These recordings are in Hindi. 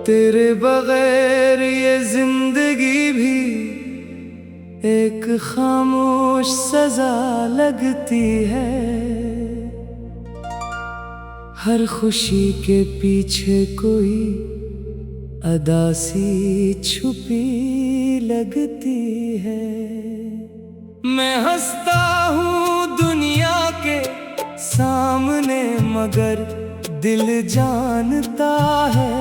तेरे बगैर ये जिंदगी भी एक खामोश सजा लगती है। हर खुशी के पीछे कोई अदासी छुपी लगती है। मैं हंसता हूँ दुनिया के सामने मगर दिल जानता है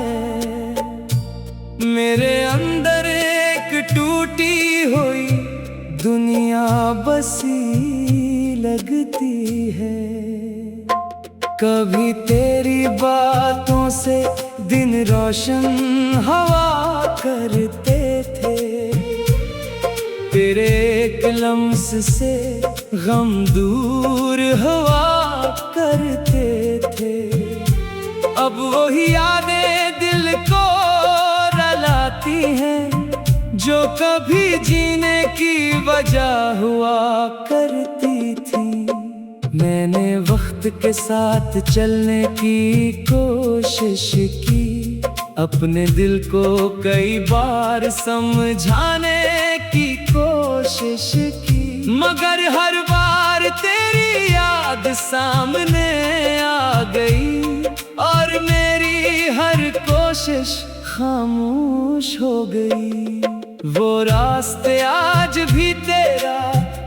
मेरे अंदर एक टूटी हुई दुनिया बसी लगती है। कभी तेरी बातों से दिन रोशन हवा करते थे, तेरे एक लम्स से गम दूर हवा करते थे। अब वही यादें दिल को रुलाती हैं जो कभी जीने की वजह हुआ करती थी। मैंने वक्त के साथ चलने की कोशिश की, अपने दिल को कई बार समझाने की कोशिश की, मगर हर बार तेरी याद सामने आ गई और मेरी हर कोशिश खामोश हो गई। वो रास्ते आज भी तेरा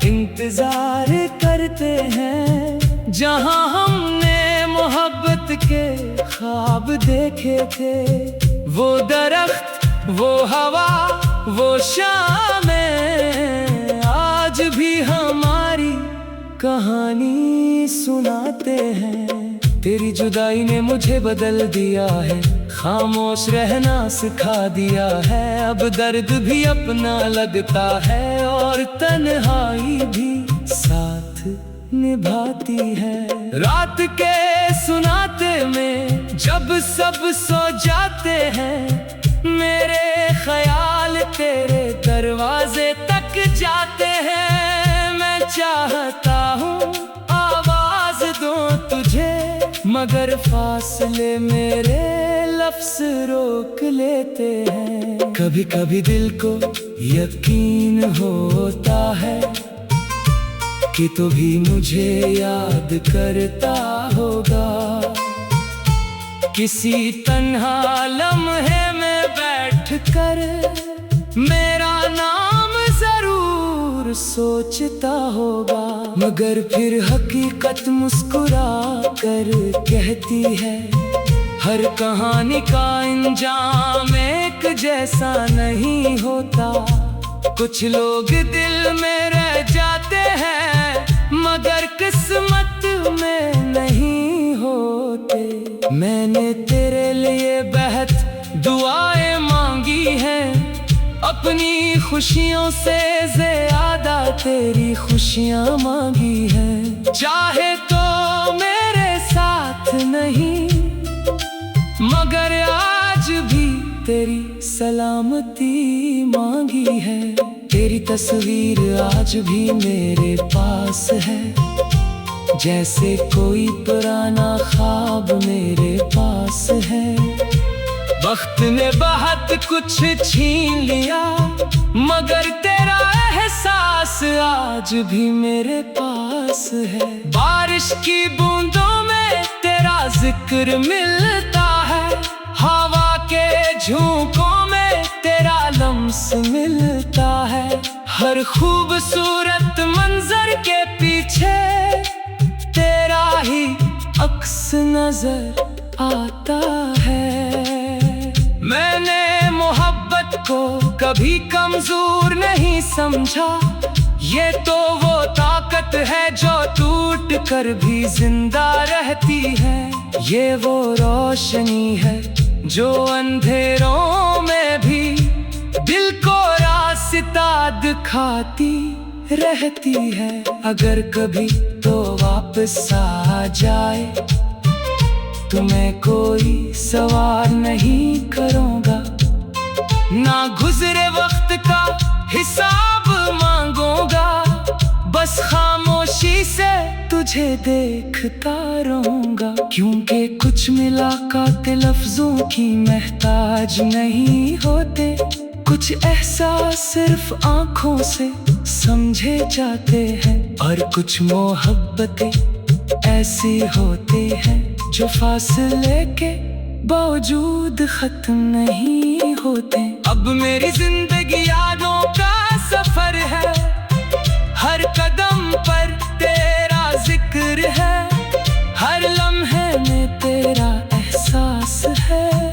इंतजार करते हैं जहां हमने मोहब्बत के ख्वाब देखे थे। वो दरख्त, वो हवा, वो शामें आज भी हमारी कहानी सुनाते हैं। तेरी जुदाई ने मुझे बदल दिया है, खामोश रहना सिखा दिया है। अब दर्द भी अपना लगता है और तन्हाई भी साथ निभाती है। रात के सुनाते में जब सब सो जाते हैं, मेरे ख्याल तेरे दरवाजे तक जाते हैं। मैं चाहता हूँ आवाज दूं तुझे, मगर फासले मेरे लफ्ज़ रोक लेते हैं। कभी कभी दिल को यकीन होता है कि तू भी मुझे याद करता होगा। किसी तन्हा लम्हे में बैठकर मेरा नाम जरूर सोचता होगा, मगर फिर हकीकत मुस्कुरा कर कहती है हर कहानी का अंजाम एक जैसा नहीं होता। कुछ लोग दिल में रह जाते हैं मगर किस्मत में नहीं होते। मैंने तेरे लिए बेहद दुआएं मांगी हैं, अपनी खुशियों से ज्यादा तेरी खुशियां मांगी हैं। चाहे तो मेरे साथ नहीं, मगर आज भी तेरी सलामती मांगी है। तेरी तस्वीर आज भी मेरे पास है, जैसे कोई पुराना ख्वाब मेरे पास है। वक्त ने बहुत कुछ छीन लिया, मगर तेरा एहसास आज भी मेरे पास है। बारिश की बूंदों में तेरा जिक्र मिलता है, हवा के झोंकों में तेरा लम्स मिलता है। हर खूबसूरत मंजर के पीछे तेरा ही अक्स नजर आता है। मैंने मोहब्बत को कभी कमजोर नहीं समझा, ये तो वो ताकत है जो टूट कर भी जिंदा रहती है। ये वो रोशनी है जो अंधेरों में भी दिल को रास्ता दिखाती रहती है। अगर कभी तो वापस आ जाए तो मैं कोई सवाल नहीं करूँगा, ना गुजरे वक्त का हिसाब मांगूंगा। बस खामोशी से तुझे तुझे देखता रहूंगा, क्योंकि कुछ मुलाकातें लफ्जों की महताज नहीं होते। कुछ एहसास सिर्फ आंखों से समझे जाते हैं, और कुछ मोहब्बतें ऐसी होती हैं जो फासले के बावजूद खत्म नहीं होते। अब मेरी जिंदगी यादों का सफर है, हर कदम पर तेरा जिक्र है, हर लम्हे में तेरा एहसास है,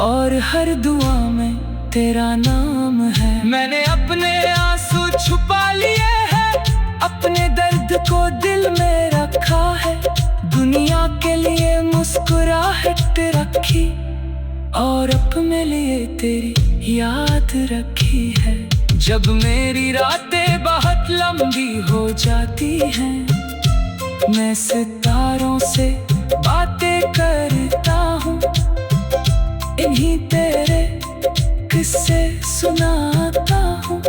और हर दुआ में तेरा नाम है। मैंने अपने आंसू छुपा लिए हैं, अपने दर्द को दिल में रखा है, दुनिया के लिए मुस्कुराहट रखी, और अपने लिए तेरी याद रखी है। जब मेरी रातें बहुत लंबी हो जाती हैं, मैं सितारों से बातें करता हूँ, इन्हीं तेरे किस्से सुनाता हूँ,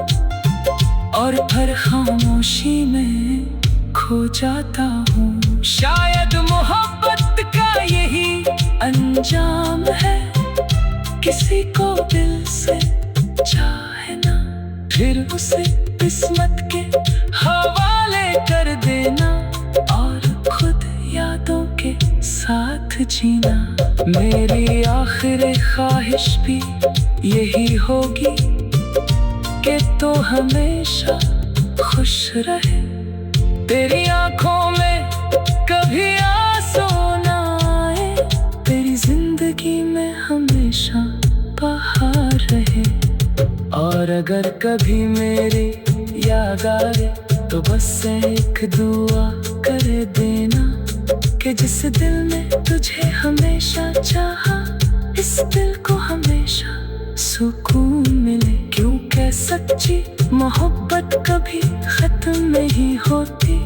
और फिर खामोशी में खो जाता हूँ। शायद मोहब्बत का यही अंजाम है, किसी को दिल से चाहे ना, फिर उसे किस्मत के हवाले कर देना, और खुद यादों के साथ जीना। मेरी आखिरी ख्वाहिश भी यही होगी कि तो हमेशा खुश रहे, तेरी आंखों में कभी आंसू ना आए, तेरी जिंदगी में हमेशा बहार रहे। और अगर कभी मेरी याद आए तो बस एक दुआ कर देना, कि जिस दिल में तुझे हमेशा चाहा, इस दिल को हमेशा सुकून मिले। क्योंकि सच्ची मोहब्बत कभी खत्म नहीं होती,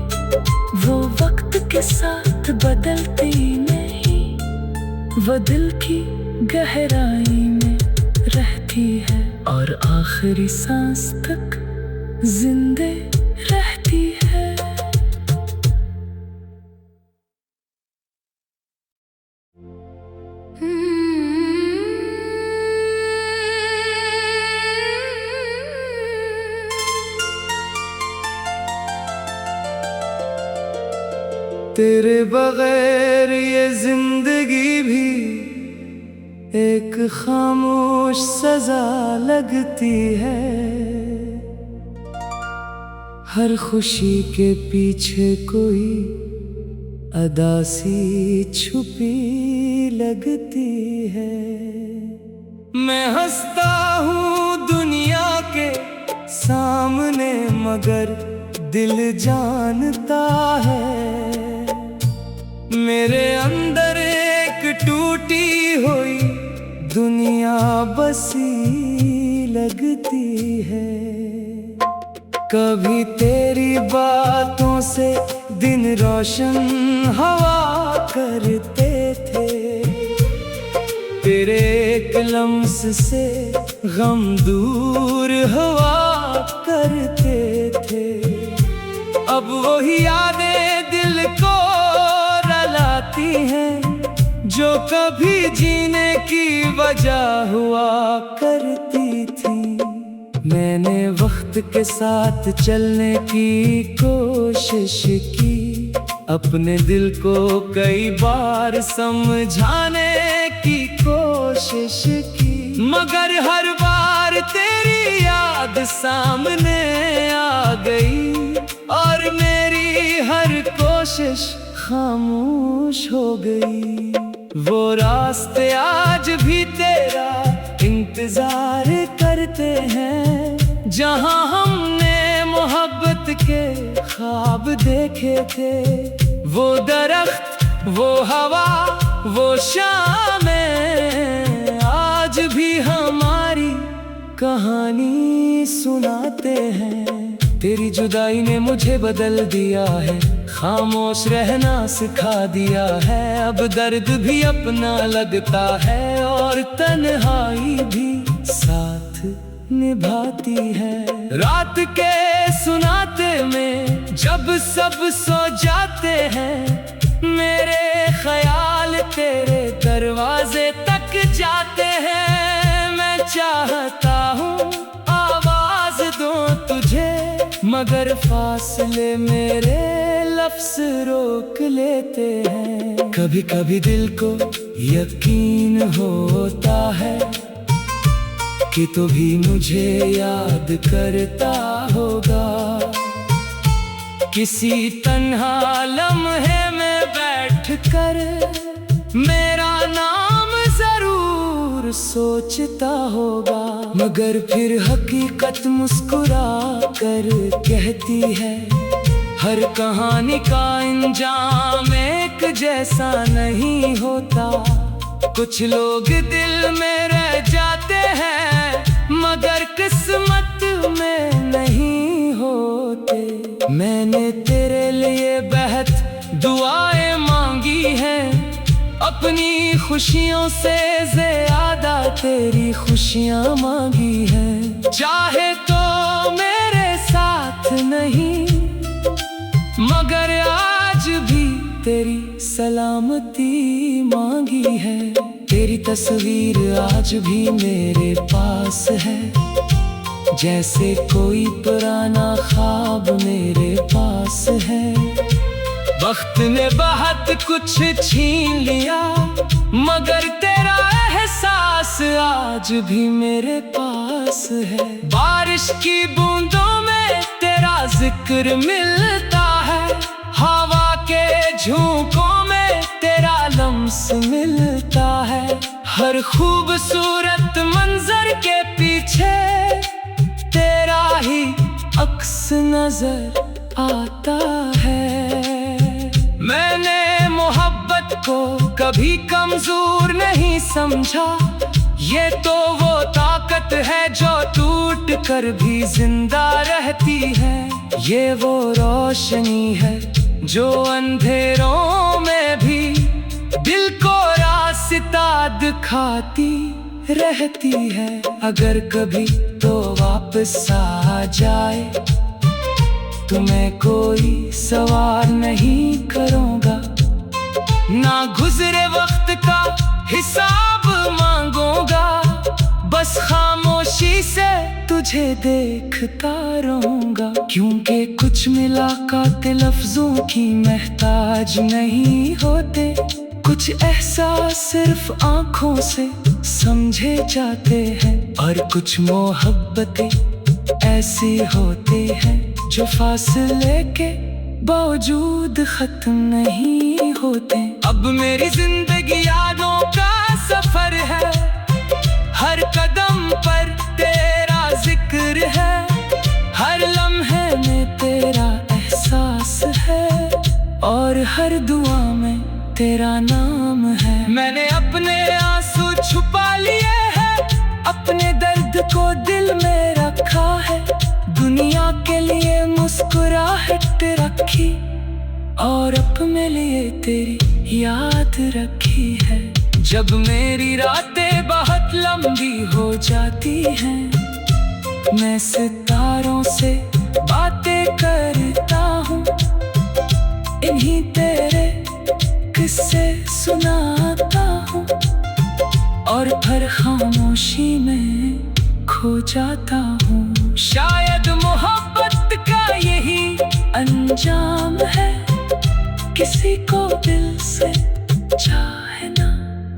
वो वक्त के साथ बदलती नहीं, वो दिल की गहराई में रहती है, और आखिरी सांस तक जिंदे रहती है। तेरे बगैर ये जिंदगी भी एक खामोश सजा लगती है, हर खुशी के पीछे कोई अदासी छुपी लगती है। मैं हंसता हूँ दुनिया के सामने, मगर दिल जानता है मेरे अंदर एक टूटी हुई दुनिया बसी लगती है। कभी तेरी बातों से दिन रोशन हवा करते थे, तेरे एक लम्स से गम दूर हवा करते थे। अब वही यादें दिल को रलाती हैं, जो कभी जीने की वजह हुआ करती थी। मैंने वक्त के साथ चलने की कोशिश की, अपने दिल को कई बार समझाने की कोशिश की, मगर हर बार तेरी याद सामने आ गई, और मेरी हर कोशिश खामोश हो गई। वो रास्ते आज भी तेरा इंतजार करते हैं, जहां हमने मोहब्बत के ख्वाब देखे थे। वो दरख्त, वो हवा, वो शामें आज भी हमारी कहानी सुनाते हैं। तेरी जुदाई ने मुझे बदल दिया है, खामोश रहना सिखा दिया है। अब दर्द भी अपना लगता है, और तन्हाई भी साथ निभाती है। रात के सुनाते में जब सब सो जाते हैं, मेरे ख्याल तेरे दरवाजे तक जाते हैं। मैं चाहता हूँ आवाज दूं तुझे, मगर फासले मेरे लफ्ज़ रोक लेते हैं। कभी कभी दिल को यकीन होता है कि तू भी मुझे याद करता होगा। किसी तन्हा लम्हे में बैठकर मेरा नाम जरूर सोचता होगा, मगर फिर हकीकत मुस्कुरा कर कहती है, हर कहानी का अंजाम एक जैसा नहीं होता। कुछ लोग दिल में रह जाते हैं, मगर किस्मत में नहीं होते। मैंने तेरे लिए बेहद दुआएं मांगी हैं, अपनी खुशियों से ज्यादा तेरी खुशियां मांगी हैं। चाहे तो मेरे साथ नहीं, मगर आज भी तेरी सलामती मांगी है। तेरी तस्वीर आज भी मेरे पास है, जैसे कोई पुराना ख्वाब मेरे पास है। वक्त ने बहुत कुछ छीन लिया, मगर तेरा एहसास आज भी मेरे पास है। बारिश की बूंदों में तेरा जिक्र मिलता है, हवा के झोंकों में तेरा लम्स मिलता है। हर खूबसूरत मंजर के पीछे तेरा ही अक्स नजर आता है। मैंने मोहब्बत को कभी कमजोर नहीं समझा, ये तो वो ताकत है जो टूट कर भी जिंदा रहती है। ये वो रोशनी है जो अंधेरों में भी दिल को रास्ता दिखाती रहती है। अगर कभी तो वापस आ जाए, तुम्हें कोई सवाल नहीं करूँगा, ना गुजरे वक्त का हिसाब मांगूंगा। बस खामोशी से तुझे देखता रहूंगा, क्योंकि कुछ मुलाकातें लफ्जों की महताज नहीं होते। कुछ एहसास सिर्फ आंखों से समझे जाते हैं, और कुछ मोहब्बतें ऐसी होती हैं जो फासले के बावजूद खत्म नहीं होते। अब मेरी जिंदगी यादों का सफर है, हर कदम पर तेरा जिक्र है, हर लम्हे में तेरा एहसास है, और हर दुआ में तेरा नाम है। मैंने अपने आंसू छुपा लिए हैं, अपने दर्द को दिल में रखा है, दुनिया के लिए मुस्कुराहट रखी, और अपने लिए तेरी याद रखी है। जब मेरी रातें बहुत लंबी हो जाती हैं, मैं सितारों से बातें करता हूँ, इन्हीं तेरे किस्से सुनाता हूँ, और हर खामोशी में खो जाता हूँ। शायद मोहब्बत का यही अंजाम है, किसी को दिल से चाहे ना,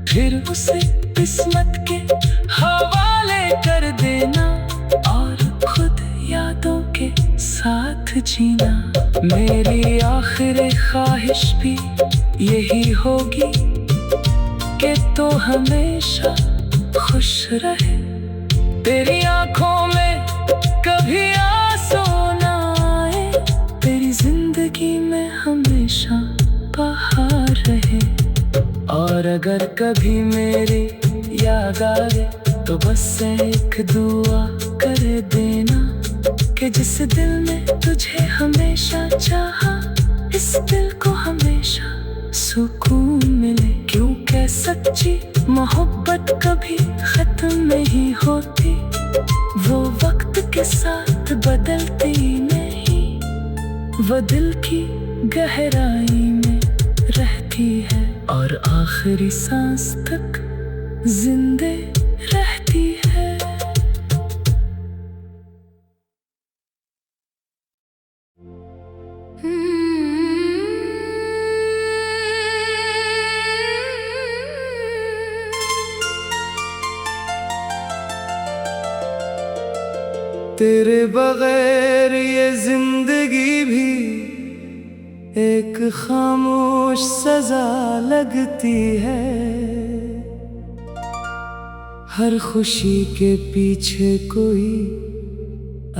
फिर उसे किस्मत के हवाले कर देना, और खुद यादों के साथ जीना। मेरी आखिरी ख्वाहिश भी यही होगी कि तो हमेशा खुश रहे, तेरी आंखों में कभी आंसू ना आए, तेरी जिंदगी में हमेशा बहार रहे। और अगर कभी मेरी याद आए तो बस एक दुआ कर देना, कि जिस दिल में तुझे हमेशा चाहा, इस दिल को हमेशा सुकून मिले। क्योंकि सच्ची मोहब्बत कभी खत्म नहीं होती, वो के साथ बदलती नहीं, वो दिल की गहराई में रहती है और आखिरी सांस तक जिंदे रहती है। तेरे बगैर ये जिंदगी भी एक खामोश सजा लगती है। हर खुशी के पीछे कोई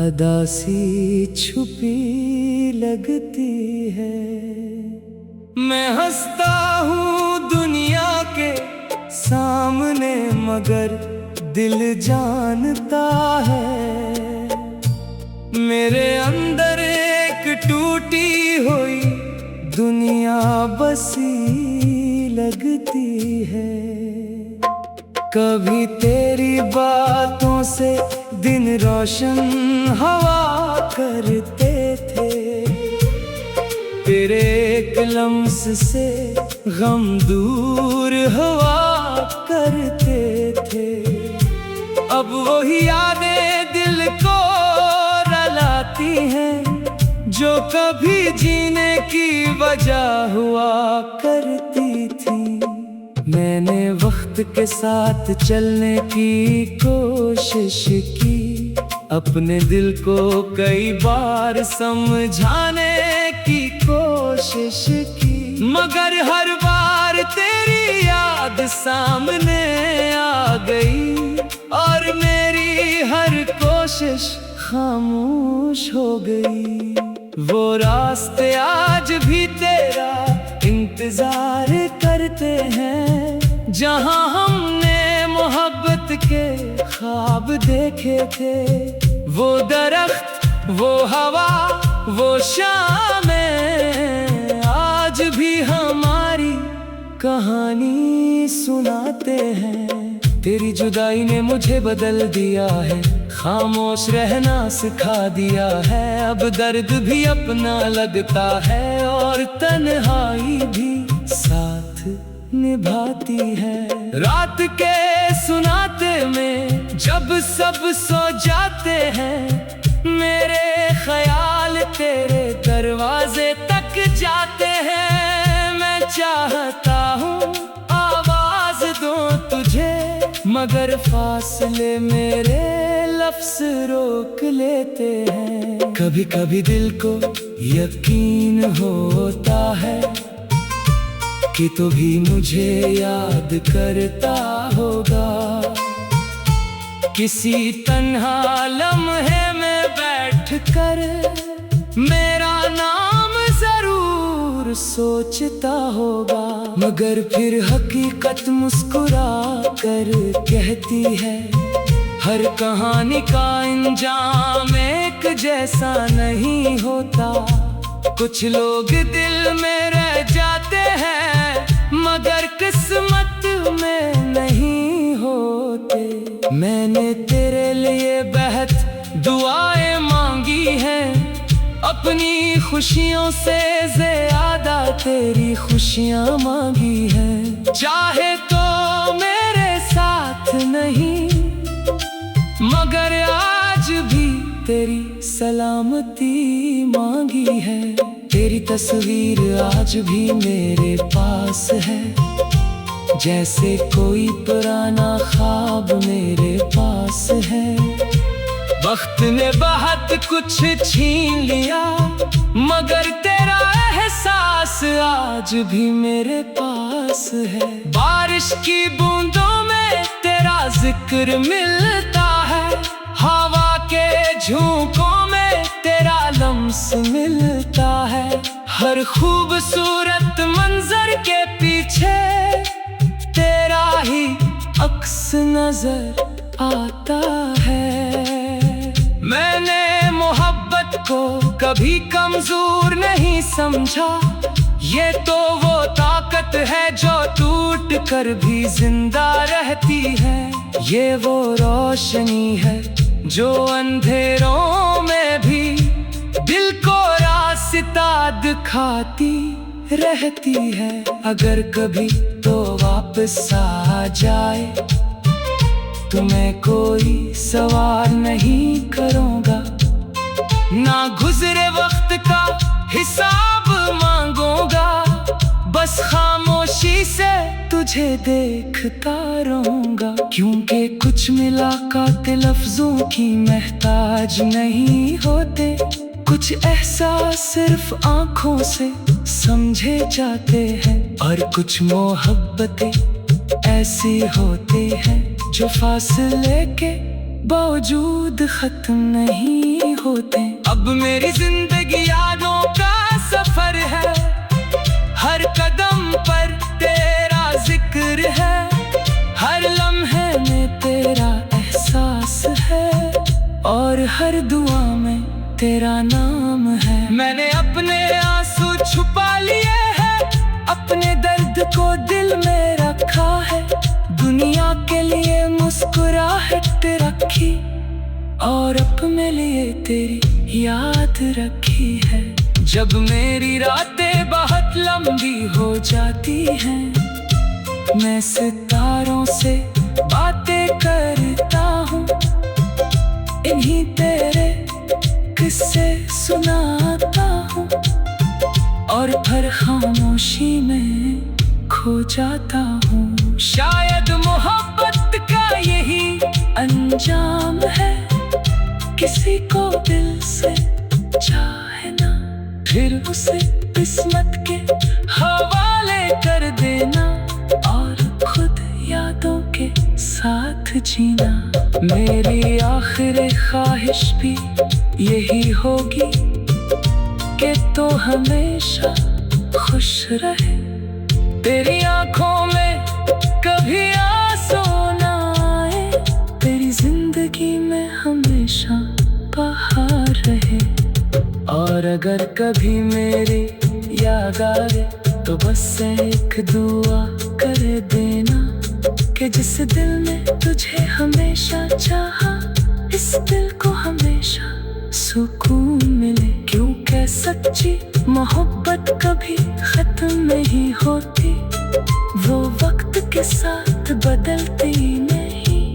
अदासी छुपी लगती है। मैं हंसता हूँ दुनिया के सामने मगर दिल जानता है मेरे अंदर एक टूटी हुई दुनिया बसी लगती है। कभी तेरी बातों से दिन रोशन हवा करते थे, तेरे एक लम्स से गम दूर हवा करते थे। अब वही यादें दिल को रलाती हैं जो कभी जीने की वजह हुआ करती थी। मैंने वक्त के साथ चलने की कोशिश की, अपने दिल को कई बार समझाने की कोशिश की, मगर हर बार तेरी याद सामने आ गई और मेरी हर कोशिश खामोश हो गई। वो रास्ते आज भी तेरा इंतजार करते हैं, जहां हमने मोहब्बत के ख्वाब देखे थे। वो दरख्त, वो हवा, वो शामें आज भी हमारी कहानी सुनाते हैं। तेरी जुदाई ने मुझे बदल दिया है, खामोश रहना सिखा दिया है। अब दर्द भी अपना लगता है और तन्हाई भी साथ निभाती है। रात के सुनाते में जब सब सो जाते हैं, मेरे ख्याल तेरे दरवाजे तक जाते हैं। मैं चाहता हूँ आवाज दूं तुझे, मगर फासले मेरे लफ्ज रोक लेते हैं। कभी कभी दिल को यकीन होता है कि तू भी मुझे याद करता होगा। किसी तन्हा लम्हे में बैठकर मेरा नाम जरूर सोचता होगा, मगर फिर हकीकत मुस्कुरा कर कहती है, हर कहानी का अंजाम एक जैसा नहीं होता। कुछ लोग दिल में रह जाते हैं, मगर किस्मत में नहीं होते। मैंने तेरे लिए बेहद दुआएं मांगी हैं, अपनी खुशियों से ज्यादा तेरी खुशियां मांगी हैं। चाहे तो मेरे साथ नहीं, मगर आज भी तेरी सलामती मांगी है। तेरी तस्वीर आज भी मेरे पास है, जैसे कोई पुराना ख्वाब मेरे पास है। वक्त ने बहुत कुछ छीन लिया, मगर तेरा एहसास आज भी मेरे पास है। बारिश की बूंदों में तेरा जिक्र मिलता है, हवा के झोंकों में तेरा लम्स मिलता है। हर खूबसूरत मंजर के पीछे तेरा ही अक्स नजर आता है। मैंने मोहब्बत को कभी कमजोर नहीं समझा, ये तो वो ताकत है जो टूट कर भी जिंदा रहती है। ये वो रोशनी है जो अंधेरों में भी दिल को रास्ता दिखाती रहती है। अगर कभी तो वापस आ जाए तो मैं कोई सवाल नहीं करूँगा, ना गुजरे वक्त का हिसाब मांगूंगा, बस खामोशी से तुझे देखता रहूंगा। क्योंकि कुछ मुलाकातें लफ्जों की महताज नहीं होते, कुछ एहसास सिर्फ आंखों से समझे जाते हैं, और कुछ मोहब्बतें ऐसी होती हैं जो फासले के बावजूद खत्म नहीं होते। अब मेरी जिंदगी यादों का सफर है, हर कदम पर तेरा जिक्र है, हर लम्हे में तेरा एहसास है, और हर दुआ में तेरा नाम है। मैंने अपने आंसू छुपा लिए हैं, अपने दर्द को दिल में रखा है, दुनिया के लिए मुस्कुराहट रखी, और अपने लिए तेरी याद रखी है। जब मेरी रातें बहुत लंबी हो जाती हैं, मैं सितारों से बातें करता हूँ, इन्हीं तेरे किस्से सुनाता हूँ, और फिर खामोशी में खो जाता हूँ। शायद मोहब्बत का यही अंजाम है, किसी को दिल से चाहना, फिर उसे किस्मत के हवाले कर देना, और खुद यादों के साथ जीना। मेरी आखिरी ख्वाहिश भी यही होगी कि तो हमेशा खुश रहे, तेरी आंखों में कभी आंसू ना आए, तेरी जिंदगी में हमेशा बहार रहे। और अगर कभी मेरी याद आए तो बस एक दुआ कर देना, कि जिस दिल ने तुझे हमेशा चाहा, इस दिल को हमेशा सुकून मिले। क्योंकि सच्ची मोहब्बत कभी खत्म नहीं होती, वो वक्त के साथ बदलती नहीं,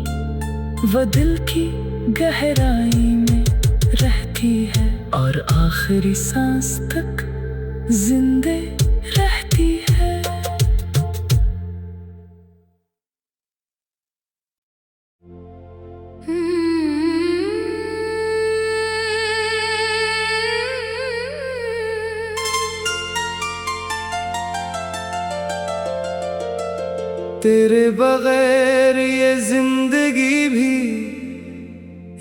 वो दिल की गहराई में रहती है, और आखिरी सांस तक जिंदे रहती है। तेरे बगैर ये जिंदगी भी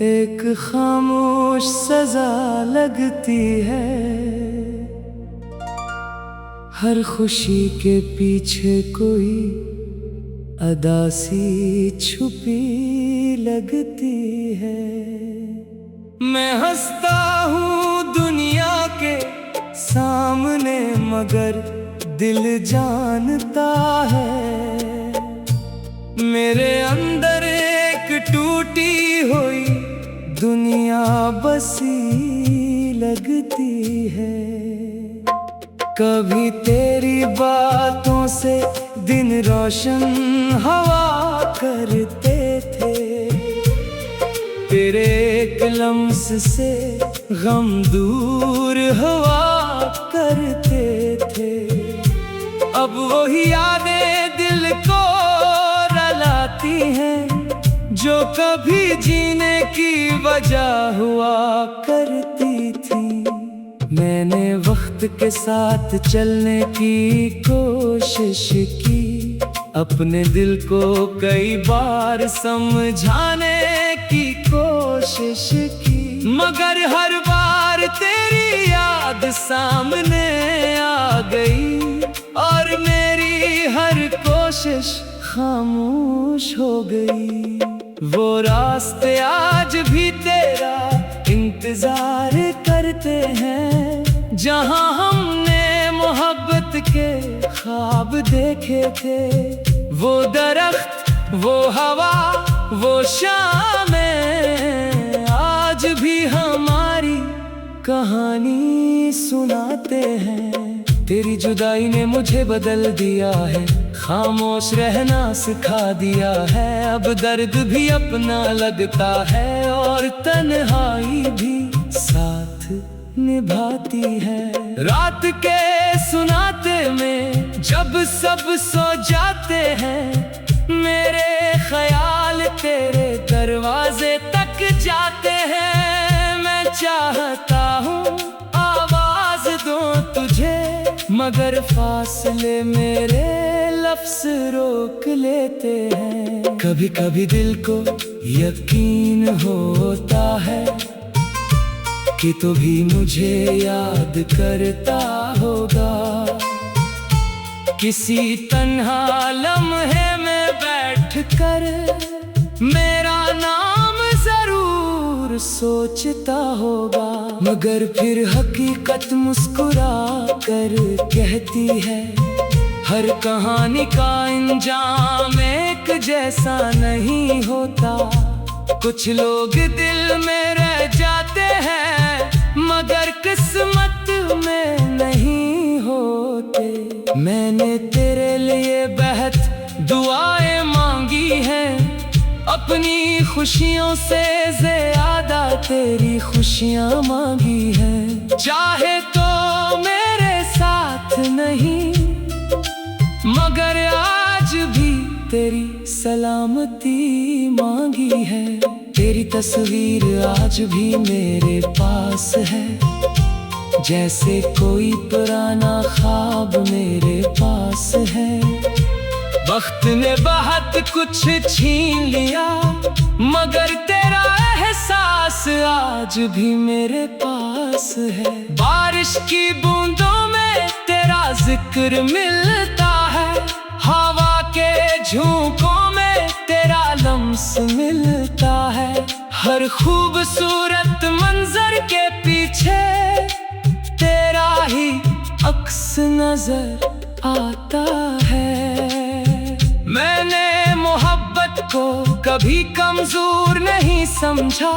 एक खामोश सजा लगती है, हर खुशी के पीछे कोई अदासी छुपी लगती है। मैं हंसता हूँ दुनिया के सामने, मगर दिल जानता है मेरे अंदर एक टूटी हुई दुनिया बसी लगती है। कभी तेरी बातों से दिन रोशन हवा करते थे, तेरे एक लम्स से गम दूर हवा करते थे। अब वही यादें दिल को रलाती हैं, जो कभी जीने की वजह हुआ करती थी। मैंने वक्त के साथ चलने की कोशिश की, अपने दिल को कई बार समझाने की कोशिश की, मगर हर बार तेरी याद सामने आ गई, और मेरी हर कोशिश खामोश हो गई। वो रास्ते आज भी तेरा इंतजार करते हैं, जहां हमने मोहब्बत के ख्वाब देखे थे। वो दरख्त, वो हवा, वो शामें भी हमारी कहानी सुनाते हैं। तेरी जुदाई ने मुझे बदल दिया है, खामोश रहना सिखा दिया है। अब दर्द भी अपना लगता है और तन्हाई भी साथ निभाती है। रात के सुनाते में जब सब सो जाते हैं, मेरे ख्याल तेरे दरवाजे तक जाते हैं। मैं चाहता हूँ आवाज दूं तुझे, मगर फासले मेरे लफ्ज रोक लेते हैं। कभी कभी दिल को यकीन होता है कि तू भी मुझे याद करता होगा। किसी तन्हा लम्हे में बैठकर मेरा नाम जरूर सोचता होगा। मगर फिर हकीकत मुस्कुरा कर कहती है, हर कहानी का अंजाम एक जैसा नहीं होता। कुछ लोग दिल में रह जाते हैं, मगर किस्मत में नहीं होते। मैंने तेरे लिए बेहद दुआएं मांगी हैं, अपनी खुशियों से ज्यादा तेरी खुशियां मांगी हैं। चाहे तो मेरे साथ नहीं, मगर आज भी तेरी सलामती मांगी है। तेरी तस्वीर आज भी मेरे पास है, जैसे कोई पुराना ख्वाब मेरे पास है। वक्त ने बहुत कुछ छीन लिया, मगर तेरा एहसास आज भी मेरे पास है। बारिश की बूंदों में तेरा जिक्र मिलता है, हवा के झोंकों में तेरा लम्स मिलता है। हर खूबसूरत मंजर के पीछे तेरा ही अक्स नजर आता है। मैंने मोहब्बत को कभी कमजोर नहीं समझा,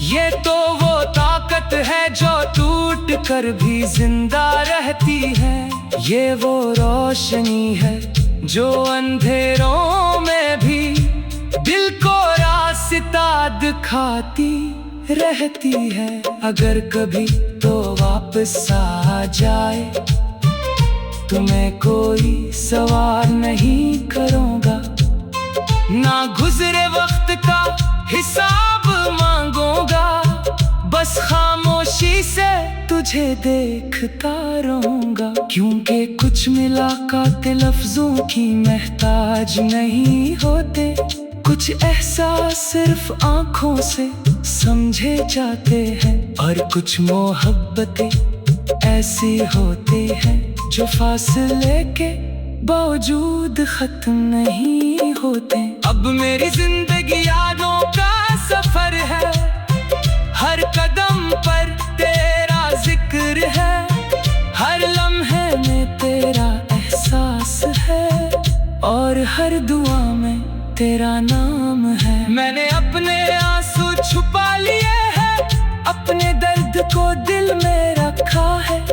ये तो वो ताकत है जो टूट कर भी जिंदा रहती है। ये वो रोशनी है जो अंधेरों में भी दिल को रास्ता दिखाती रहती है। अगर कभी तो वापस आ जाए तो मैं कोई सवाल नहीं करूँगा, ना गुजरे वक्त का हिसाब मांगूंगा। बस खामोशी से तुझे देखता रहूंगा, क्योंकि कुछ मुलाकातें लफ्जों की महताज नहीं होते। कुछ एहसास सिर्फ आंखों से समझे जाते हैं, और कुछ मोहब्बतें ऐसी होती हैं जो फासले के बावजूद खत्म नहीं होते। अब मेरी जिंदगी यादों का सफर है, हर कदम पर तेरा जिक्र है, हर लम्हे में तेरा एहसास है, और हर दुआ में तेरा नाम है। मैंने अपने आंसू छुपा लिए हैं, अपने दर्द को दिल में रखा है।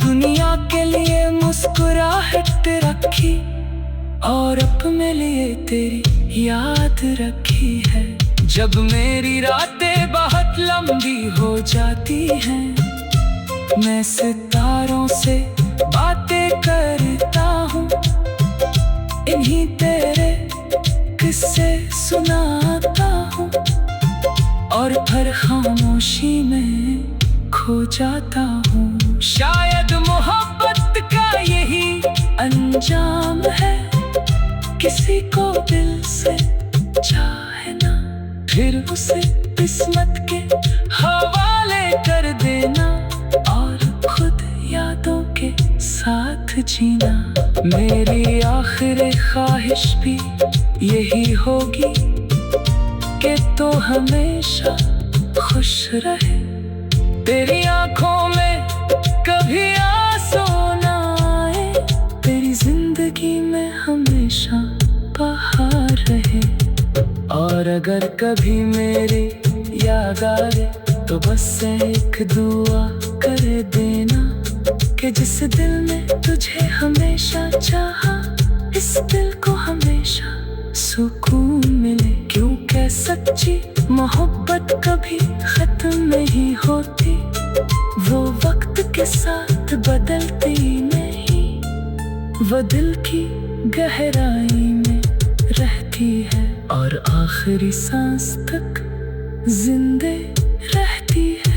दुनिया के लिए मुस्कुराहट रखी, और अपने लिए तेरी याद रखी है। जब मेरी रातें बहुत लंबी हो जाती हैं, मैं सितारों से बातें करता हूँ, इन्हीं तेरे किस्से सुनाता हूँ, और हर खामोशी में खो जाता हूँ। शायद मोहब्बत का यही अंजाम है, किसी को दिल से चाहना, फिर उसे किस्मत के हवाले कर देना, और खुद यादों के साथ जीना। मेरी आखिरी ख्वाहिश भी यही होगी कि तो हमेशा खुश रहे। तेरी आंखों में कभी आंसू ना आए, तेरी जिंदगी में हमेशा बहार रहे। और अगर कभी मेरी याद आए तो बस एक दुआ कर देना कि जिस दिल ने तुझे हमेशा चाहा, इस दिल को हमेशा सुकून मिले। क्योंकि सच्ची मोहब्बत कभी खत्म नहीं होती, वो वक्त के साथ बदलती नहीं, वो दिल की गहराई में रहती है और आखिरी सांस तक जिंदे रहती है।